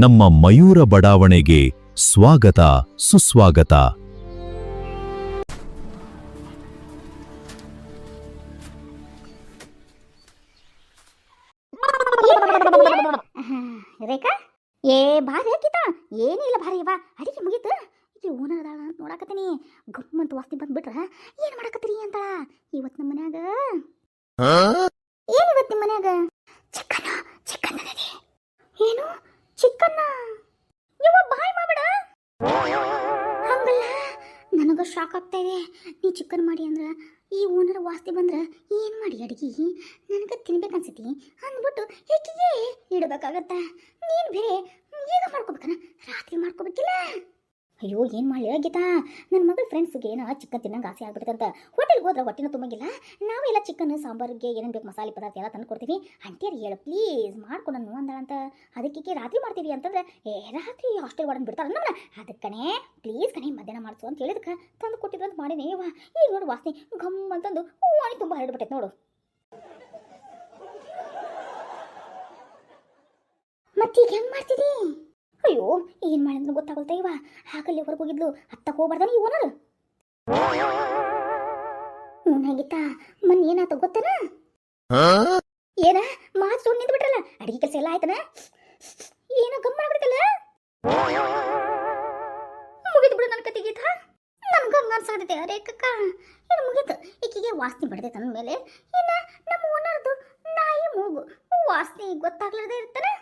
ನಮ್ಮ ಮಯೂರ ಬಡಾವಣೆಗೆ ಸ್ವಾಗತ ಸುಸ್ವಾಗತ. ರೇಖಾ ಏ ಭಾರಿ ಹಾಕಿತ ಏನಿಲ್ಲ ಭಾರಿ ಬಾ ಅಡಿಗೆ ಮುಗೀತು ಇಲ್ಲಿ ಓನರ್ ಅದಾಳ ಅಂತ ನೋಡಾಕತ್ತೀನಿ. ಗಮ್ಮಂತ ವಾಸ್ತಿ ಬಂದ್ಬಿಟ್ರ ಏನ್ ಮಾಡಾಕತ್ತೀರಿ ಅಂತ. ಇವತ್ತು ನಮ್ಮ ಮನ್ಯಾಗ ಏನ್ ಇವತ್ತು ನಿಮ್ಮ ಮನ್ಯಾಗ ಚಿಕನ್ ಚಿಕನ್ ಅದೇ ಏನು ಚಿಕನ್ನ ಇವ ಬಾಯ್ ಮಾಡಬೇಡ ಹಂಗಲ್ಲ. ನನಗ ಶಾಕ್ ಆಗ್ತಾ ಇದೆ. ನೀ ಚಿಕನ್ ಮಾಡಿ ಅಂದ್ರ ಈ ಓನರ್ ವಾಸ್ತಿ ಬಂದ್ರ ಏನ್ ಮಾಡಿ ಅಡಿಗೆ ನನಗೆ ತಿನ್ಬೇಕನ್ಸತಿ ಅಂದ್ಬಿಟ್ಟು ಹೆಚ್ಚಿಗೆ ಇಡಬೇಕಾಗತ್ತ. ನೀನ್ ಬೇರೆ ಈಗ ಮಾಡ್ಕೋಬೇಕನ ರಾತ್ರಿ ಮಾಡ್ಕೋಬೇಕಿಲ್ಲ. ಅಯ್ಯೋ ಏನು ಮಾಡಲಿ ಗೀತಾ, ನನ್ನ ಮಗಳ ಫ್ರೆಂಡ್ಸ್ಗೆ ಏನೋ ಚಿಕನ್ ತಿನ್ನಂಗೆ ಆಸೆ ಆಗ್ಬಿಡ್ತಂತ. ಹೋಟೆಲ್ಗೆ ಹೋದ್ರೆ ಹೊಟ್ಟೆನೂ ತುಂಬಂಗಿಲ್ಲ. ನಾವೆಲ್ಲ ಚಿಕನ್ ಸಾಂಬಾರಿಗೆ ಏನೇನು ಬೇಕು ಮಸಾಲೆ ಪದಾರ್ಥ ಎಲ್ಲ ತಂದು ಕೊಡ್ತೀವಿ. ಅಂಟಿಯರು ಹೇಳು ಪ್ಲೀಸ್ ಮಾಡ್ಕೊಡೋಣ ಅಂದಳಂತ. ಅದಕ್ಕೆ ರಾತ್ರಿ ಮಾಡ್ತೀವಿ ಅಂತಂದ್ರೆ ರಾತ್ರಿ ಹಾಸ್ಟೆಲ್ ವಾರ್ಡನ್ ಬಿಡ್ತಾರೆ ನಮ್ಮನ್ನ. ಅದಕ್ಕಣೆ ಪ್ಲೀಸ್ ಕಣೆ ಮಧ್ಯಾಹ್ನ ಮಾಡಿಸು ಅಂತ ಹೇಳಿದಕ್ಕೆ ತಂದು ಕೊಟ್ಟಿದ್ರಂತ ಮಾಡಿನಿ. ಈಗ ನೋಡು ವಾಸನೆ ಘಮ್ ಅಂತಂದು ವಾಣಿ ತುಂಬ ಹರಡ್ಬಿಟ್ಟೈತೆ ನೋಡು. ಮತ್ತೀಗ ಹೆಂಗೆ ಮಾಡ್ತಿದ್ದೀ? ಅಯ್ಯೋ ಏನು ಮಾಡಿದ್ರು ಗೊತ್ತಾಗಲ್ತಾ ಇವ. ಹಾಗಲ್ಲಿ ಹೊರಗೆ ಹೋಗಿದ್ಲು ಅತ್ತ ಹೋಗ್ಬಾರ್ದಾನ ಈ ಓನರ್. ಹೆಂಗಿತ್ತ ಮನ್ ಏನಾತ ಗೊತ್ತೇನ? ಏನ ಮಾತು ಸುಳ್ಳು ನಿಂತು ಬಿಟ್ರಲ್ಲ. ಅಡಿಗೆ ಕೆಲಸ ಎಲ್ಲ ಆಯ್ತನ? ಏನೋ ಗಮ್ಮ ಆಗ್ಬಿಡ್ತಲ್ಲ. ಮುಗಿದು ಬಿಡು ನನ್ನ ಕತೆ ಗೀತಾ. ನನ್ಗೆ ಹಂಗ ಅನ್ಸಾಕತೈತೆ ರೇಖಕ್ಕ. ಏನು ಮುಗೀತು ಈಕಿಗೆ ವಾಸನೆ ಬಡ್ದೈತೆ ನನ್ನ ಮೇಲೆ. ಇನ್ನ ನಮ್ಮ ಓನರ್ದು ನಾಯಿ ಮೂಗು ವಾಸನೆ ಗೊತ್ತಾಗ್ಲಾರ್ದೆ ಇರ್ತಾನೆ.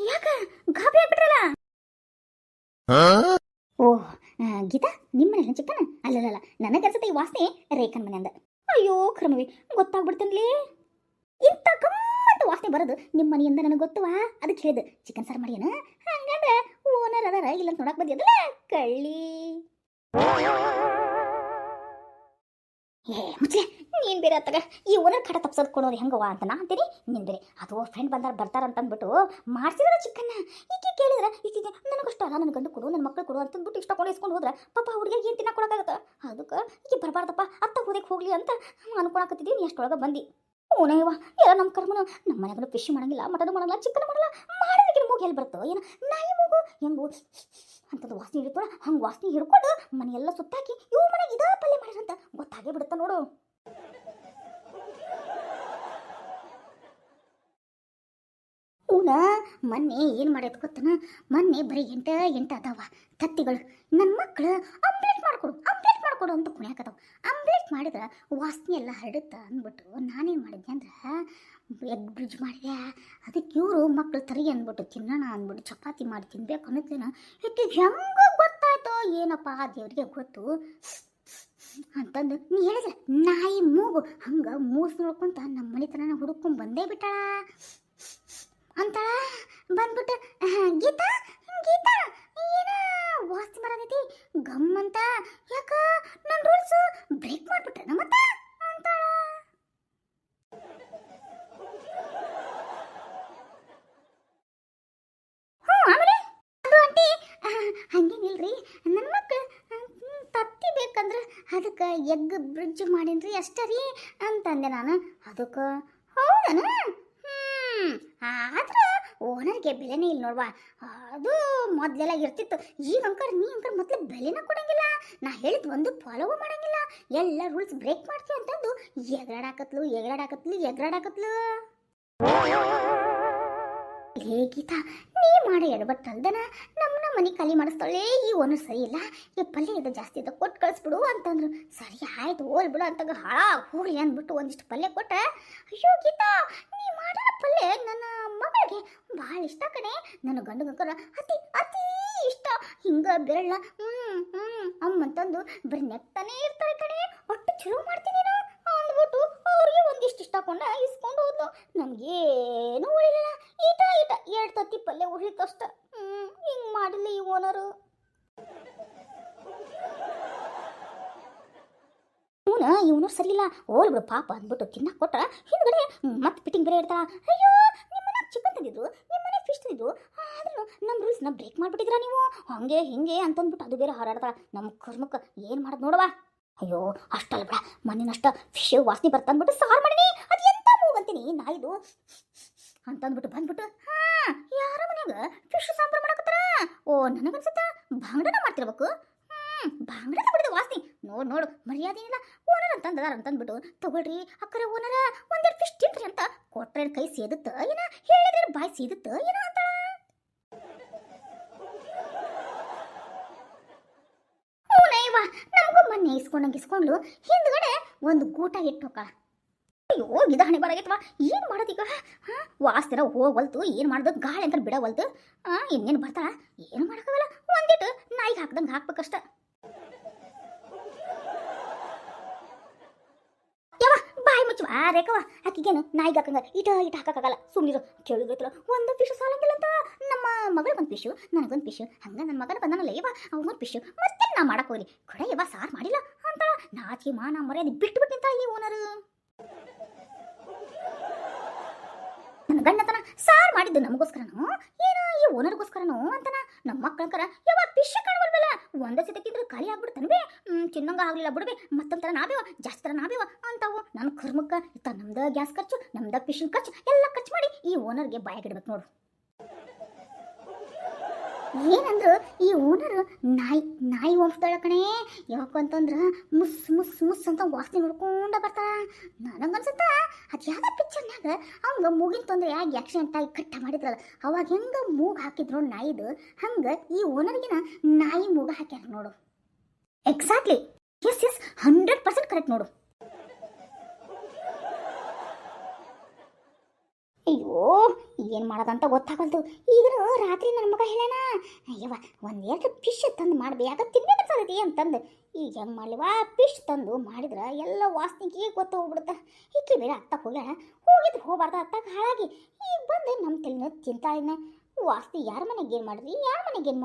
ಯಾಕ ಗಾಬರಿ ಆಗ್ಬಿಟ್ರಲ್ಲ? ಓಹ್ ಗೀತಾ ನಿಮ್ಮ ಮನೆ ಚಿಕ್ಕನ ಅಲ್ಲಲ್ಲ ನನ್ನ ಕೆಲಸದ ಈ ವಾಸನೆ ರೇಖನ್ ಮನೆ ಅಂದ. ಅಯ್ಯೋ ಕ್ರಮವಿ ಗೊತ್ತಾಗ್ಬಿಡ್ತೇನ್ಲಿ. ಇಂಥ ಗಮ್ಮಂತ ವಾಸನೆ ಬರೋದು ನಿಮ್ಮ ಮನೆಯಿಂದ ನನಗೆ ಗೊತ್ತವಾ. ಅದಕ್ಕೆ ಹೇಳಿದ ಚಿಕನ್ ಸಾರು ಮಾಡ್ಯಾನ. ಹಂಗಂದ್ರೆ ಓನರ್ ಅದಾರ ಇಲ್ಲ ನೋಡಕ್ ಬಂದಿದ್ದಲ್ಲ ಕಳ್ಳಿ. ಏ ಮುಚ್ಚೆ ನೀನು ಬೇರೆ ಅತ್ತಾಗ ಈ ಓನರ್ ಕಡೆ ತಪ್ಸೋದು ಕೊಡೋದು ಹೆಂಗವ ಅಂತ ನಾ ಅಂತೀನಿ. ನೀನು ಬೇರೆ ಅದು ಫ್ರೆಂಡ್ ಬರ್ತಾರಂತಂದ್ಬಿಟ್ಟು ಮಾಡ್ಸಿದ್ರೆ ಚಿಕನ್ನ. ಈಕೆ ಕೇಳಿದ್ರೆ ಈಕೆಗೆ ನನಗಷ್ಟ ಅಲ್ಲ ನನ್ನ ಗಂಡು ಕೊಡು ನನ್ನ ಮಕ್ಕಳು ಕೊಡು ಅಂತಂದ್ಬಿಟ್ಟು ಇಷ್ಟಕೊಂಡು ಇಸ್ಕೊಂಡು ಹೋದ್ರೆ ಪಾಪ ಹುಡುಗಿಗೆ ಏನು ತಿನ್ನಕ್ಕೆ ಕೊಡೋಕ್ಕಾಗತ್ತೆ. ಅದಕ್ಕೆ ಈಕೆ ಬರಬಾರ್ದಪ್ಪ ಅತ್ತ ಹೋದಕ್ಕೆ ಹೋಗ್ಲಿ ಅಂತ ಅನ್ಕೊಳಕತ್ತಿದ್ದೀವಿ. ನೀ ಅಷ್ಟೊಳಗೆ ಬಂದು ಓನೇವ ಎಲ್ಲ ನಮ್ಮ ಕರ್ಮನ. ನಮ್ಮ ಮನೆಗೂ ಫಿಶ್ ಮಾಡಂಗಿಲ್ಲ, ಮಟನ್ ಮಾಡಲ್ಲ, ಚಿಕನ್ ಮಾಡಲ್ಲ. ಮಾಡಿದ್ರೆ ಮೂಗು ಎಲ್ಲಿ ಬರ್ತೋ ಏನು ನಾಯಿ ಮೂಗು ಹೆಂಗು ಅಂತಂದು ವಾಸನೆ ಹಿಡಿತೋಳ. ಹಂಗೆ ವಾಸನೆ ಹಿಡ್ಕೊಂಡು ಮನೆಯೆಲ್ಲ ಸುತ್ತಾಕಿ ಇವು ಮನೆಗೆ ಇದೇ ಪಲ್ಯ ಮಾಡಿರಂತ ಗೊತ್ತಾಗೇ ಬಿಡುತ್ತ ನೋಡು. ಮೊನ್ನೆ ಏನು ಮಾಡೈತೆ ಗೊತ್ತನ? ಮೊನ್ನೆ ಬರೀ ಎಂಟ ಅದಾವ ತತ್ತಿಗಳು. ನನ್ನ ಮಕ್ಕಳು ಆಮ್ಲೆಟ್ ಮಾಡ್ಕೊಡು ಅಂತ ಕುಣ್ಯಾಕತ್ತವ. ಆಮ್ಲೆಟ್ ಮಾಡಿದ್ರೆ ವಾಸನೆ ಎಲ್ಲ ಹರಡುತ್ತ ಅಂದ್ಬಿಟ್ಟು ನಾನೇನು ಮಾಡಿದ್ದೆ ಅಂದ್ರೆ ಎಗ್ ಬ್ರಿಡ್ಜ್ ಮಾಡಿದೆ. ಅದಕ್ಕೆ ಇವರು ಮಕ್ಕಳು ತರಿ ಅಂದ್ಬಿಟ್ಟು ತಿನ್ನೋಣ ಅಂದ್ಬಿಟ್ಟು ಚಪಾತಿ ಮಾಡಿ ತಿನ್ಬೇಕು ಅನ್ನೋದೇನ ಇದಕ್ಕೆ ಹೆಂಗೆ ಗೊತ್ತಾಯ್ತೋ ಏನಪ್ಪ ದೇವ್ರಿಗೆ ಗೊತ್ತು ಅಂತಂದು ನೀ ಹೇಳಿದ್ರೆ ನಾಯಿ ಮೂಗು ಹಂಗೆ ಮೂಸ್ ನೋಡ್ಕೊಂತ ನಮ್ಮ ಮನೆ ತನ ಹುಡುಕೊಂಡ್ ಬಂದೇ ಬಿಟ್ಟಾಳ ಅಂತಾಳ. ಬಂದ್ಬಿಟ್ಟು ಗೀತಾ ಗೀತಾ ಏನ ವಾಸ್ತಿ ಬರತೈತಿ ಗಮ್ಮಂತ. ಯಾಕ ನನ್ನ ರೂಲ್ಸು ಬ್ರೇಕ್ ಮಾಡ್ಬಿಟ್ರೆ ನಮ್ಮತ್ತ ಅಂತಾಳ. ಆಮೇಲೆ ಅದು ಆಂಟಿ ಹಂಗೇನಿಲ್ರಿ, ನನ್ನ ಮಕ್ಕಳು ತತ್ತಿ ಬೇಕಂದ್ರೆ ಅದಕ್ಕೆ ಎಗ್ ಬ್ರಿಡ್ಜ್ ಮಾಡೀನ್ರಿ ಅಷ್ಟೇ ರೀ ಅಂತಂದೆ ನಾನು. ಅದಕ್ಕೆ ಹೌದನ? ಆದ್ರೆ ಓನರ್ಗೆ ಬೆಲೆನೇ ಇಲ್ಲ ನೋಡ್ವಾ. ಅದು ಮೊದಲೆಲ್ಲ ಇರ್ತಿತ್ತು. ಈಗ ನೀ ಮೊದಲು ಬೆಲೆನ ಕೊಡಂಗಿಲ್ಲ. ನಾ ಹೇಳಿದ್ ಒಂದು ಫಾಲೋವ ಮಾಡಂಗಿಲ್ಲ. ಎಲ್ಲ ರೂಲ್ಸ್ ಬ್ರೇಕ್ ಮಾಡ್ತೀವಿ ಅಂತಂದು ಎಗರಾಡಾಕತ್ಲು. ಹೇ ಗೀತಾ ನೀ ಮಾಡಿ ಎಡಬಟ್ಟಲ್ದನ ನಮ್ಮನ್ನ ಮನೆ ಖಾಲಿ ಮಾಡಿಸ್ತಾಳೆ. ಈ ಓನರ್ ಸರಿ ಇಲ್ಲ, ಈ ಪಲ್ಯ ಇದು ಜಾಸ್ತಿ ಇದೆ ಕೊಟ್ಟು ಕಳಿಸ್ಬಿಡು ಅಂತಂದ್ರು. ಸರಿ ಆಯ್ತು ಹೋಲ್ ಬಿಡು ಅಂತಂಗ ಹೋಗ್ಲಿ ಅಂದ್ಬಿಟ್ಟು ಒಂದಿಷ್ಟು ಪಲ್ಯ ಕೊಟ್ಟ. ಅಯ್ಯೋ ಗೀತಾ ನೀ ಮಾಡೋ ಪಲ್ಯ ನನ್ನ ಮಗಳಿಗೆ ಭಾಳ ಇಷ್ಟ ಕಣೆ. ನನ್ನ ಗಂಡಗಂಕರ ಅತಿ ಅತಿ ಇಷ್ಟ. ಹಿಂಗ ಬೆರಳ ಅಮ್ಮಂತಂದು ಬರೀ ನೆಕ್ತಾನೆ ಇರ್ತಾರೆ ಕಣೆ. ಒಟ್ಟು ಚಲೋ ಮಾಡ್ತೀನಿ ನಾನು ಅಂದ್ಬಿಟ್ಟು ಅವ್ರಿಗೆ ಒಂದಿಷ್ಟು ಇಷ್ಟಕೊಂಡ ಇಸ್ಕೊಂಡು ಹೋದ್ಲು. ನಮ್ಗೇನು ಉಳಿಲಿಲ್ಲ. ಈಟ ಎರಡು ತತ್ತಿ ಪಲ್ಯ ಉಳಿತಷ್ಟ. ಹಿಂಗೆ ಮಾಡಿಲ್ಲ ಈ ಓನರು. ಇವನು ಸರಿ ಇಲ್ಲ ಓಲ್ ಬಿಡು ಪಾಪ ಅಂದ್ಬಿಟ್ಟು ತಿನ್ನಕ್ಕೆ ಕೊಟ್ಟ. ಹಿಂದ್ಗಡೆ ಮತ್ತೆ ಫಿಟ್ಟಿಂಗ್ ಬೇರೆ ಇರ್ತಾಳ. ಅಯ್ಯೋ ನಿಮ್ಮನೆ ಚಿಕನ್ ತಂದಿದ್ರು, ನಿಮ್ಮನೆ ಫಿಶ್ ತಂದಿದ್ರು, ಆದ್ರೂ ನಮ್ಮ ರೂಲ್ಸ್ನ ಬ್ರೇಕ್ ಮಾಡಿಬಿಟ್ಟಿದ್ರ ನೀವು ಹಂಗೆ ಹಿಂಗೆ ಅಂತಂದ್ಬಿಟ್ಟು ಅದು ಬೇರೆ ಹಾರಾಡ್ತಾಳ. ನಮ್ಮ ಕರ್ಮಕ್ಕೆ ಏನು ಮಾಡೋದು ನೋಡವಾ. ಅಯ್ಯೋ ಅಷ್ಟಲ್ಲ ಬಿಡ, ಮಣ್ಣಿನಷ್ಟ ಫಿಶ್ ವಾಸನೆ ಬರ್ತಂದ್ಬಿಟ್ಟು ಸಾರು ಮಾಡಿನಿ. ಅದು ಎಂತ ಅಂತಂದ್ಬಿಟ್ಟು ಬಂದ್ಬಿಟ್ಟು ಯಾರ ಮನ್ಯಾಗ ಫಿಶ್ ಸಾಂಬಾರು ಮಾಡಕತ್ತಾರ. ಓ ನನಗನ್ಸುತ್ತ ಬಾಂಗಡನ ಮಾಡ್ತಿರ್ಬೇಕು. ಬಾಂಗಡನ ಬಿಡಿದ ವಾಸನೆ. ನೋಡು ಮರ್ಯಾದೆ ಇಲ್ಲ. ಓನರ್ ಅಂತಂದಾರ ಅಂತಂದ್ಬಿಟ್ಟು ತಗೊಳ್ರಿ ಅಕ್ಕರ ಓನರ ಒಂದೆರಡು ಫಿಶ್ ತಿನ್ರಿ ಅಂತ ಕೊಟ್ರೆ ಕೈ ಸೇದುತ್ತ ಏನ, ಹೇಳಿದ್ರೆ ಬಾಯಿ ಸೇದುತ್ತ ಏನ ಅಂತ. ನಮಗೂ ಮೊನ್ನೆ ಇಸ್ಕೊಂಡು ಹಿಂದ್ಗಡೆ ಒಂದು ಗೂಟ ಇಟ್ಟು ಹೋಗ. ಅಯ್ಯೋ ಗಿದ ಹಣೆ ಬಾರಾಗೈತವ. ಏನು ಮಾಡೋದೀಗ? ವಾಸ್ತಿರ ಹೋಗವಲ್ತು, ಏನು ಮಾಡೋದು ಗಾಳಿ ಅಂತ ಬಿಡವಲ್ತು. ಇನ್ನೇನು ಬರ್ತಾಳ, ಏನು ಮಾಡೋಕ್ಕಾಗಲ್ಲ. ಒಂದಿಟ್ಟು ನಾಯಿಗೆ ಹಾಕ್ದಂಗೆ ಹಾಕ್ಬೇಕಷ್ಟ. ಯಾವ ಬಾಯಿ ಮುಚ್ಚುವ ರೇಖವ, ಆಕಿಗೇನು ನಾಯಿಗೆ ಹಾಕಂಗ ಇಟ ಹಾಕಕ್ಕಾಗಲ್ಲ. ಸುಮ್ಮನಿರು. ಕೇಳಿದ್ರೈತಲ್ಲ, ಒಂದು ಫಿಶ್ ಸಾಲಂಗಿಲ್ಲ ಅಂತ. ನಮ್ಮ ಮಗಳಿಗೊಂದು ಫಿಶು, ನನಗೊಂದು ಫಿಶು, ಹಂಗ ನನ್ನ ಮಗನ ಬಂದನಲ್ಲ ಯವ್ವ ಅವಗೊಂದು ಫಿಶು. ಮತ್ತೆ ನಾ ಮಾಡಕ್ ಹೋಗ್ಲಿ ಕಡೆ ಯವ್ವ ಸಾರು ಮಾಡಿಲ್ಲ ಅಂತ ನಾಚಿಕೆ ಮಾನ ಮರ್ಯಾದೆ ಬಿಟ್ಟು ನಿಂತಾಳ ಈ ಓನರು. ನನ್ನ ಗಂಡತನ ಸಾರು ಮಾಡಿದ್ದು ನಮಗೋಸ್ಕರನೋ ಏನೋ ಈ ಓನರ್ಗೋಸ್ಕರನೋ ಅಂತನ. ನಮ್ಮ ಮಕ್ಕಳಂಕರ ಯಾವ ಫಿಶ್ ಕಾಣಬಲ್ವಲ್ಲ, ಒಂದೇ ಸಿತಕ್ಕಿದ್ರೆ ಖಾಲಿ ಆಗ್ಬಿಡ್ತಾನೆ. ತಿನ್ನಂಗ ಆಗ್ಲಿಲ್ಲ ಬಿಡ್ಬೇ, ಮತ್ತೊಂದು ಥರ ನಾಬೇವ, ಜಾಸ್ತಿ ಥರ ನಾಬೇವ ಅಂತಾವು. ನನ್ನ ಕರ್ಮಕ್ಕ ಇತ್ತ ನಮ್ದ ಗ್ಯಾಸ್ ಖರ್ಚು, ನಮ್ದ ಫಿಶಿಂಗ್ ಖರ್ಚು ಎಲ್ಲ ಖರ್ಚು ಮಾಡಿ ಈ ಓನರ್ಗೆ ಬಾಯಾಗಿಡ್ಬೇಕು ನೋಡು. ಏನಂದ್ರು ಈ ಓನರ್ ನಾಯಿ ಓಡಿಸ್ತಾಳ ಕಣೆ. ಯಾಕಂತಂದ್ರ ಮುಸ್ ಅಂತ ವಾಸನೆ ನೋಡ್ಕೊಂಡ ಬರ್ತಾಳ. ನನಗನ್ಸುತ್ತ ಅದು ಯಾವ ಪಿಕ್ಚರ್ನಾಗ ಅವಂಗ ಮೂಗಿನ ತೊಂದರೆ ಆಗಿ ಆಕ್ಸಿಡೆಂಟ್ ಆಗಿ ಕಟ್ಟ ಮಾಡಿದ್ರಲ್ಲ, ಅವಾಗ ಹೆಂಗ ಮೂಗು ಹಾಕಿದ್ರು ನಾಯಿದು, ಹಂಗ ಈ ಓನರ್ಗಿನ ನಾಯಿ ಮೂಗ ಹಾಕ್ಯಾರ ನೋಡು. ಎಕ್ಸಾಕ್ಟ್ಲಿ, ಎಸ್ 100% ಕರೆಕ್ಟ್ ನೋಡು. ಅಯ್ಯೋ ಏನು ಮಾಡೋದಂತ ಗೊತ್ತಾಗಲ್ದು. ಈಗ ರಾತ್ರಿ ನನ್ನ ಮಗ ಹೇಳೋಣ, ಅಯ್ಯವ್ವ ಒಂದೆರಡು ಫಿಶ್ ತಂದು ಮಾಡಬೇಕಾಗ ತಿನ್ಬೇಕನ್ಸತಿ ಅಂತಂದು. ಈಗ ಹೆಂಗೆ ಮಾಡ್ಲಿವ, ಫಿಶ್ ತಂದು ಮಾಡಿದ್ರೆ ಎಲ್ಲ ವಾಸನೆಗೆ ಗೊತ್ತು ಹೋಗ್ಬಿಡುತ್ತೆ. ಈಕೆ ಬೇರೆ ಅತ್ತಕ್ಕೆ ಹೋಗಿದ್ರೆ ಹೋಗ್ಬಾರ್ದು ಅತ್ತಾಗ ಹಾಳಾಗಿ. ಈಗ ಬಂದು ನಮ್ಮ ತಲೆನ ತಿಂತಾಳಿನ ವಾಸನೆ ಯಾರ ಮನೆಗೆ ಏನು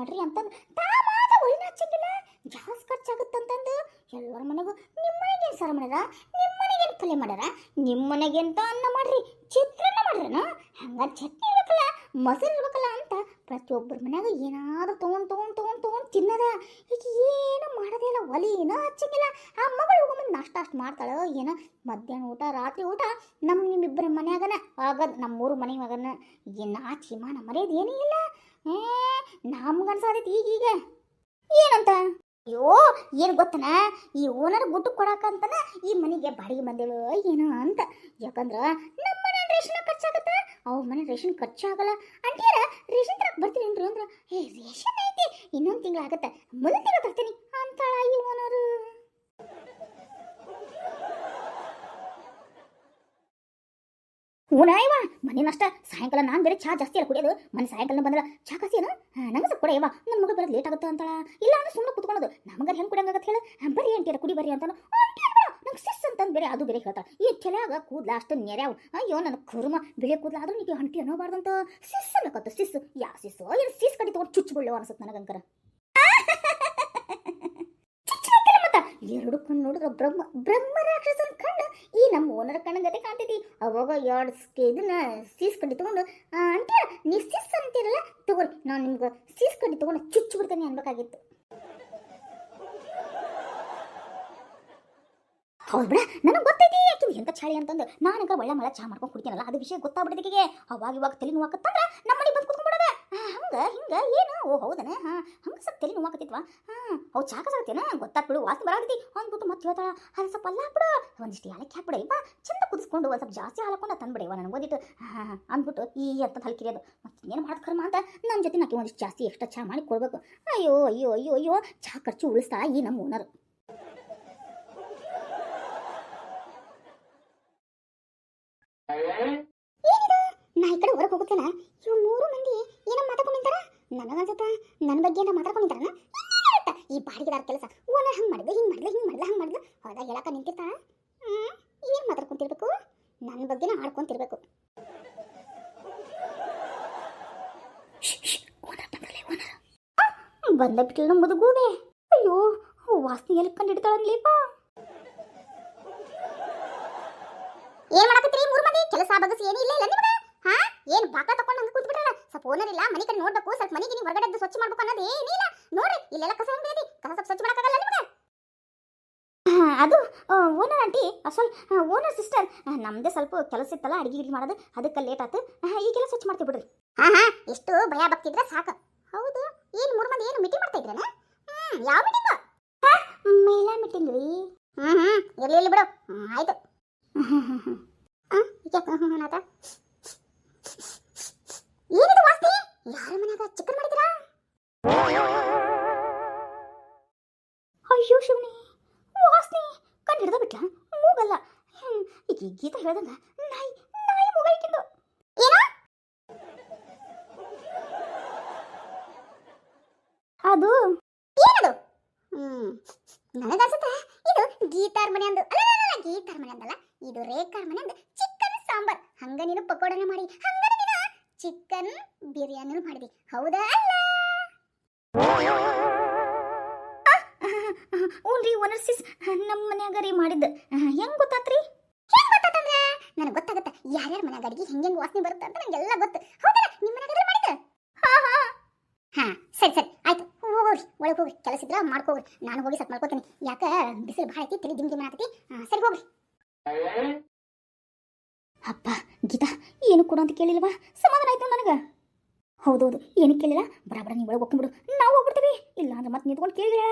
ಮಾಡ್ರಿ ಅಂತಂದು ತಾಮಾದ ಒಳ್ಳೆ ಹಚ್ಚಂಗಿಲ್ಲ. ಜಾಸ್ತಿ ಖರ್ಚಾಗುತ್ತಂತಂದು ಎಲ್ಲರ ಮನೆಗೂ ನಿಮ್ಮ ಮನೆಗೇನು ಸಾರು ಮಾಡ್ಯಾರ, ನಿಮ್ಮ ಮನೆಗೇನು ಪಲ್ಯ ಮಾಡ್ಯಾರ, ನಿಮ್ಮ ಮನೆಗೆಂತ ಅನ್ನ ಮಾಡ್ರಿ, ಚಿತ್ರಾನ್ನ ಮಾಡ್ರನ, ಹಂಗಾರೆ ಚಟ್ನಿ ಇರ್ಬೇಕಲ್ಲ, ಮೊಸರು ಇರ್ಬೇಕಲ್ಲ ಅಂತ ಪ್ರತಿಯೊಬ್ಬರ ಮನ್ಯಾಗ ಏನಾದರೂ ತೊಗೊಂಡು ತಿನ್ನದ. ಈಗ ಏನು ಮಾಡೋದೇ ಇಲ್ಲ, ಒಲಿನ ಹಚ್ಚಂಗಿಲ್ಲ. ಆ ಮಗಳು ಹೋಗೊಂಬಂದು ನಾಷ್ಟ ಅಷ್ಟು ಮಾಡ್ತಾಳೆ ಏನೋ. ಮಧ್ಯಾಹ್ನ ಊಟ ರಾತ್ರಿ ಊಟ ನಿಮ್ಮಿಬ್ಬರ ಮನ್ಯಾಗನ ಆಗದ, ನಮ್ಮ 3 ಮನೆ ಮಗನ. ಏನು ಆಚಿ ಮಾನ ಮರ್ಯಾದೆ ಏನೂ ಇಲ್ಲ. ನಮ್ಗನ್ಸಾದೈತಿ ಈಗೀಗ ಏನಂತ. ಅಯ್ಯೋ ಏನು ಗೊತ್ತನ, ಈ ಓನರ್ ಗುಟ್ಟು ಕೊಡಕಂತನ ಈ ಮನೆಗೆ ಬಾಡಿಗೆ ಬಂದೇಳು ಏನೋ ಅಂತ. ಯಾಕಂದ್ರೆ ನಮ್ಮ ಮನೆ ರೇಷನ್ ಖರ್ಚಾಗತ್ತ, ಅವ್ರ ಮನೆ ರೇಷನ್ ಖರ್ಚಾಗಲ್ಲ. ಅಂಟಿಯಾರ ರೇಷನ್ ತರಕ್ಕೆ ಬರ್ತೀರೇನ್ರಿ ಅಂದ್ರೆ, ರೇಷನ್ ಐತಿ ಇನ್ನೊಂದು ತಿಂಗಳಾಗತ್ತೆ, ಮುಂದಿನ ತಿಂಗಳು ತರ್ತೀನಿ ಅಂತಾಳ ಈ ಓನರು. ಊನಾಯವ ಮನೇನಷ್ಟ ಸಾಯಂಕಾಲ ನಾನು ಬೇರೆ ಚಾ ಜಾಸ್ತಿ ಅಲ್ಲ ಕುಡಿಯೋದು. ಮನೆ ಸಾಯಂಕಾಲ ಬಂದ್ರೆ ಚಾ ಕಾಸಿ ಏನು ನಂಗೆ ಸ್ವಲ್ಪ ಕೊಡೆಯವ, ನನ್ನ ಮಗಳು ಬರೋದು ಲೇಟ್ ಆಗುತ್ತೆ ಅಂತಾಳ. ಇಲ್ಲ ಅಂದ್ರೆ ಸುಮ್ಮನೆ ಕುತ್ಕೊಳ್ಳೋದು. ನಮಗಾರ ಹೆಂಗೆ ಕುಡಿಯಂಗಾಗತ್ತೆ ಹೇಳು, ಬರೀ ಅಂತೀರ ಕುಡಿ ಬರ್ರಿ ಅಂತಾನು. ನಂಗೆ ಸಿಸ್ ಅಂತಂದು ಬೇರೆ ಅದು ಬೇರೆ ಹೇಳ್ತಾಳೆ. ಈ ತಲೆಯಾಗ ಕೂದಲ ಅಷ್ಟು ನೆರ್ಯಾವು. ಅಯ್ಯೋ ನನ್ನ ಕರ್ಮ ಬಿಳೆ ಕೂದಲ ಆದ್ರೂ ನೀನು ಹಂಟಿ ಅನ್ನೋಬಾರ್ದಂತ ಸಿಸ್ ಅನ್ನಕತ್ತು. ಸಿಸ್ ಯಾ ಸಿಸ್ಸು ಏನು ಸಿಸ್ ಕಡಿ ತೊಗೊಂಡು ಚುಚ್ಚುಬಿಡ್ಲೇವ ಅನ್ಸುತ್ತೆ ನನಗಂಕರ. ಎರಡು ಕಣ್ಣು ನೋಡಿದ್ರೆ ಬ್ರಹ್ಮ ರಾಕ್ಷಸನ ಕಣ್ಣು ಈ ನಮ್ಮ ಓನರ್ ಕಣ್ಣ ಗತೆ ಕಾಣ್ತೈತಿ. ಅವಾಗ ಎರಡು ಇದನ್ನ ಸೀಸ್ ಕಡ್ಡಿ ತಗೊಂಡು ಅಂತೀರ ನೀವು ಸಿಸ್ ಅಂತೀರಲ್ಲ ತಗೋರಿ, ನಾನು ನಿಮ್ಗೆ ಸೀಸ್ ಕಡ್ಡಿ ತಗೊಂಡು ಚುಚ್ಚು ಬಿಡ್ತೇನೆ ಅನ್ಬೇಕಾಗಿತ್ತು. ಹೌದು ಬಿಡ, ನನಗೆ ಗೊತ್ತೈತಿ ಯಾಕೆ ಎಂತ ಚಾಳಿ ಅಂತಂದು. ನಾನೀಗ ಒಳ್ಳೆ ಮಳೆ ಚಹಾ ಮಾಡ್ಕೊಂಡು ಕುಡ್ತೀನಲ್ಲ, ಅದು ವಿಷಯ ಗೊತ್ತಾಗ್ಬಿಡ್ತಿಗೆ. ಇವಾಗ ತಲೆ ನೋವಾಕತ್ತಂದ್ರೆ ನಮ್ಮ ಮನೆಗೆ ಬಂದು ಕುತ್ಕೊಂಡ್ಬಿಡೋದೆ. ಹಿಂಗೆ ಏನು ಓ ಹೌದನ, ಹಂಗೆ ಸ್ವಲ್ಪ ತಲೆ ನೋವಾಕತ್ತಿತ್ವಾ. ಅವು ಚಹಾ ಕಸಾಗತ್ತೇನ ಗೊತ್ತಾಗ್ಬಿಡು, ವಾಸನೆ ಬರಾಗತಿ ಅಂದ್ಬಿಟ್ಟು ಮತ್ತೆ ಹೇಳ್ತಾಳ. ಅದು ಸ್ವಲ್ಪ ಅಲ್ಲ ಹಾಕ್ಬಿಡು, ಒಂದಿಷ್ಟು ಯಾಲಕ್ಕಿ ಹಾಕ್ಬಿಡ ಇಪ್ಪ, ಚಂದ ಕುದಿಸ್ಕೊಂಡು ಒಂದು ಸ್ವಲ್ಪ ಜಾಸ್ತಿ ಹಾಕೊಂಡು ತಂದ್ಬಿಡ ನನಗೆ ಓದಿಟ್ಟು ಅಂದ್ಬಿಟ್ಟು ಈ ಅಂತ ಹಲ್ಕಿರಿಯೋದು. ಮತ್ತೆ ಏನು ಮಾಡೋದು ಕರ್ಮ ಅಂತ ನನ್ನ ಜೊತೆ ನಾಕಿ ಒಂದಿಷ್ಟು ಜಾಸ್ತಿ ಎಕ್ಸ್ಟ್ರಾ ಚಹಾ ಮಾಡಿ ಕೊಡ್ಬೇಕು. ಅಯ್ಯೋ ಚಹಾ ಖರ್ಚು ಉಳಿಸ್ತಾ ಈ ನಮ್ಮ ಓನರ್. ಏನಿದು ನಾ ಈ ಕಡೆ ಹೊರಗೆ ಹೋಗುತ್ತೇನ, ಇವ್ 3 ಮಂದಿ ಏನೋ ಮಾತಾಡ್ಕೊಂಡಿರ್ತಾರ. ನನಗನ್ಸುತ್ತ ನನ್ನ ಬಗ್ಗೆ ಏನೋ ಮಾತಾಡ್ಕೊಂಡಿರ್ತಾರ. ಈ ಬಾಡಿಗೆದಾರ ಕೆಲಸ ಓನರ್ ಹಂಗೆ ಮಾಡಿದ್ಲು ಹಿಂಗೆ ಮಾಡಿದ್ಲು ಹೊರದಾಗ ಹೇಳಕ ನಿಂತಿರ್ತಾಳ. ಏನು ಮಾತಾಡ್ಕೊಂತಿರ್ಬೇಕು, ನನ್ನ ಬಗ್ಗೆನ ಆಡ್ಕೊಂತಿರ್ಬೇಕು. ಬಂದ ಬಿಟ್ಟಲು ನಮ್ಮದು ಗೂಬೆ. ಅಯ್ಯೋ ವಾಸನೆ ಎಲ್ಲಿ ಕಂಡಿಡ್ತಾಳನ್ಲಿಪ್ಪ. ಏನ್ ಮಾಡಕತ್ತೀರಿ 3 ಮಂದಿ? ಕೆಲಸ ಬಗಸ್ ಏನೂ ಇಲ್ಲ ನಿಮ್ಗೆ? ಏನು ಬಾಕ ತಕೊಂಡು ಹಂಗೆ ಕೂತ್ಬಿಟ್ರಲ್ಲ. ಸ್ವಲ್ಪ ಓನರ್ ಇಲ್ಲ, ಮನೆ ಕಡೆ ನೋಡ್ಬೇಕು, ಸ್ವಲ್ಪ ಮನೆಗೆ ನೀವು ಹೊರಗಡೆ ಸ್ವಚ್ಛ ಮಾಡ್ಬೇಕು ಅನ್ನೋದು ಏನಿಲ್ಲ. ನೋಡ್ರಿ ಇಲ್ಲೆಲ್ಲ ಕಸ ಹೊಂದೈತಿ, ಕಸ ಸ್ವಲ್ಪ ಸ್ವಚ್ಛ ಮಾಡಕ್ಕಾಗಲ್ಲ ನಿಮ್ಗೆ. ಅದು ಓನರ್ ಆಂಟಿ ಸ್ವಲ್ಪ ಓನರ್ ಸಿಸ್ಟರ್ ನಮ್ದೇ ಸ್ವಲ್ಪ ಕೆಲಸ ಇತ್ತಲ್ಲ ಅಡಿಗೆ ಮಾಡೋದು ಅದಕ್ಕೆ ಲೇಟ್ ಆಯ್ತು ಈಗೆಲ್ಲ ಸ್ವಚ್ಛ ಮಾಡ್ತೀವಿ ಬಿಡ್ರಿ ಎಷ್ಟು ಭಯ ಬಗ್ತಿದ್ರೆ ಸಾಕು ಹೌದು ಏನು 3 ಮಂದಿ ಏನು ಮೀಟಿಂಗ್ ಮಾಡ್ತಾ ಇದ್ರೇನ ಯಾವ ಮೀಟಿಂಗು ಮಹಿಳಾ ಮೀಟಿಂಗ್ ರೀ ಇರ್ಲಿ ಬಿಡು ಆಯ್ತು ಏನಿದು ವಾಸ್ತಿ ಯಾರ ಮನ್ಯಾಗ ಚಿಕನ್ ಮಾಡಿದಿರಾ ಅಯ್ಯೋ ಶಿವನಿ ವಾಸ್ನಿ ಕಣ್ಣು ಹಿಡ್ದ ಬಿಟ್ಲ ಮೂಗಲ್ಲ ಈಗ ಗೀತಾ ಹೇಳ್ದಂಗ ನಾಯಿ ನಾಯಿ ಮೂಗ ಇಟ್ಟಿದ್ದು ಏನೋ ಅದು ಏನದು ನನಗನ್ಸುತ್ತೆ ಇದು ಗೀತಾರ್ ಮನೆ ಅಂದು ಅಲ್ಲ ಗೀತಾರ್ ಮನೆ ಅಂದಲ್ಲ ಇದು ರೇಖಾರ್ ಮನೆ ಅಂದ ಚಿಕನ್ ಸಾಂಬಾರ್ ಹಂಗ ನೀನು ಪಕೋಡನ ಮಾಡಿ ಹಂಗ ನೀನು ಚಿಕನ್ ಬಿರಿಯಾನಿ ಮಾಡಿದಿ ಹೌದಾ ಅಲ್ಲ ಓನ್ರಿ ಓನರ್ ಸಿಸ್ ನಮ್ಮ ಮನ್ಯಾಗ ರೀ ಮಾಡಿದ್ದ ಹೆಂಗ್ ಗೊತ್ತಾತ್ರಿ ಹೆಂಗ್ ಗೊತ್ತಾತಂದ್ರೆ ನನಗೆ ಗೊತ್ತಾಗತ್ತ ಯಾರ್ಯಾರ ಮನ್ಯಾಗ ಅಡಿಗೆ ಹೆಂಗ್ ವಾಸನೆ ಬರುತ್ತೆ ಅಂತ ನಂಗೆಲ್ಲ ಗೊತ್ತು ಹೌದಾ ನಿಮ್ಮ ಮನ್ಯಾಗ ಮಾಡಿದ್ದ ಹಾ ಸರಿ ಸರಿ ಆಯ್ತು ಹೋಗ್ರಿ ಒಳಗೆ ಹೋಗ್ರಿ ಕೆಲಸ ಇದ್ರ ಮಾಡ್ಕೋಗ್ರಿ ನಾನು ಹೋಗಿ ಸ್ವಲ್ಪ ಮಾಡ್ಕೋತೀನಿ ಯಾಕ ಬಿಸಿಲು ಭಾಳ ಐತಿ ತಲೆ ದಿಮ್ ದಿಮ್ ಆಗತಿ ಸರಿ ಹೋಗ್ರಿ ಅಪ್ಪ ಗೀತಾ ಏನು ಕೊಡು ಅಂತ ಕೇಳಿಲ್ವಾ ಸಮಾಧಾನ ಆಯ್ತು ನನಗ ಹೌದೌದು ಏನು ಕೇಳಿಲ್ಲ ಬರಾಬರ ನೀವು ಒಳಗೆ ಹೋಗ್ಕೊಂಡ್ಬಿಡು ನಾವು ಹೋಗ್ಬಿಡ್ತೀವಿ ಇಲ್ಲ ಅಂದ್ರೆ ಮತ್ತೆ ನಿಂತ್ಕೊಂಡು ಕೇಳಿಲ್ಲ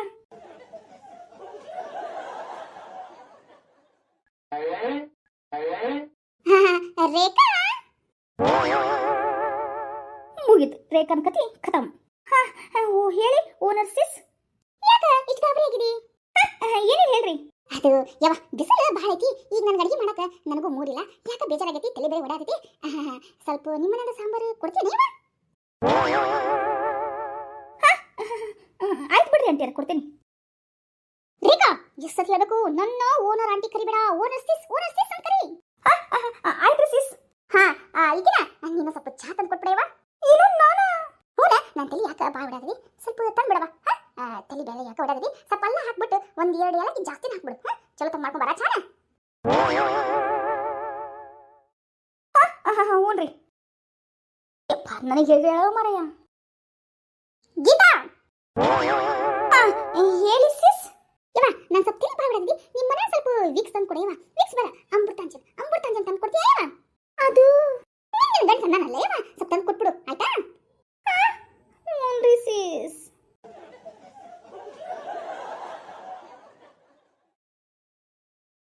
ರೇಖಾ ಮುಗೀತು ರೇಖಾನ್ ಕತಿ ಖತಮ್ ಓ ಹೇಳಿ ಓನರ್ ಸಿಸ್ ಯಾಕ ಇಷ್ಟು ಗಾಬರಿ ಆಗಿದಿ ಏನೇನು ಹೇಳ್ರಿ ಅದು ಯಾವ ಬಿಸಿಲು ಭಾಳ ಐತಿ ಈಗ ನನಗೆ ಅಡಿಗೆ ಮಾಡಕ ನನಗೂ ಮೂಡಿಲ್ಲ ಯಾಕ ಬೇಜಾರಾಗೈತಿ ತಲೆ ಬೇರೆ ಓಡಾಗೈತಿ ಸ್ವಲ್ಪ ನಿಮ್ಮನೆಯಿಂದ ಸಾಂಬಾರು ಕೊಡ್ತೀನಿ ಆಯ್ತು ಬಿಡ್ರಿ ಆಂಟಿ ಕೊಡ್ತೀನಿ ರೇಖಾ ಎಷ್ಟು ಸತಿ ಹೇಳ್ಬೇಕು ನನ್ನ ಓನರ್ ಆಂಟಿ ಕರಿಬೇಡ ಓನರ್ ಸಿಸ್ ಅಂತ ಕರಿ ಆಯ್ತು ಸಿಸ್ ಈಗಿನ ನೀನು ಸ್ವಲ್ಪ ಚಹಾ ತಂದು ಕೊಟ್ಬಿಡವಾ ಏನು ನಾನು ಹೌದಾ ನಾನು ತಲೆ ಯಾಕೆ ಭಾಳ ಹೊಡಾದ್ರಿ ಸ್ವಲ್ಪ ತಂದ್ಬಿಡವಾ ತಲೆ ಬೇಳೆ ಯಾಕೆ ಹೊಡಾದ್ರಿ ಸ್ವಲ್ಪ ಅಲ್ಲ ಹಾಕ್ಬಿಟ್ಟು ಒಂದು 2 ಏಲಕ್ಕಿ ಜಾಸ್ತಿನ ಹಾಕ್ಬಿಡು ಚಲೋ ತಂದು ಮಾಡ್ಕೊಂಡು ಬರ ಚಹಾ ಹ್ಞೂ ರೀ ನನಗೆ ಹೇಳಿ ಮಾರಯ್ಯ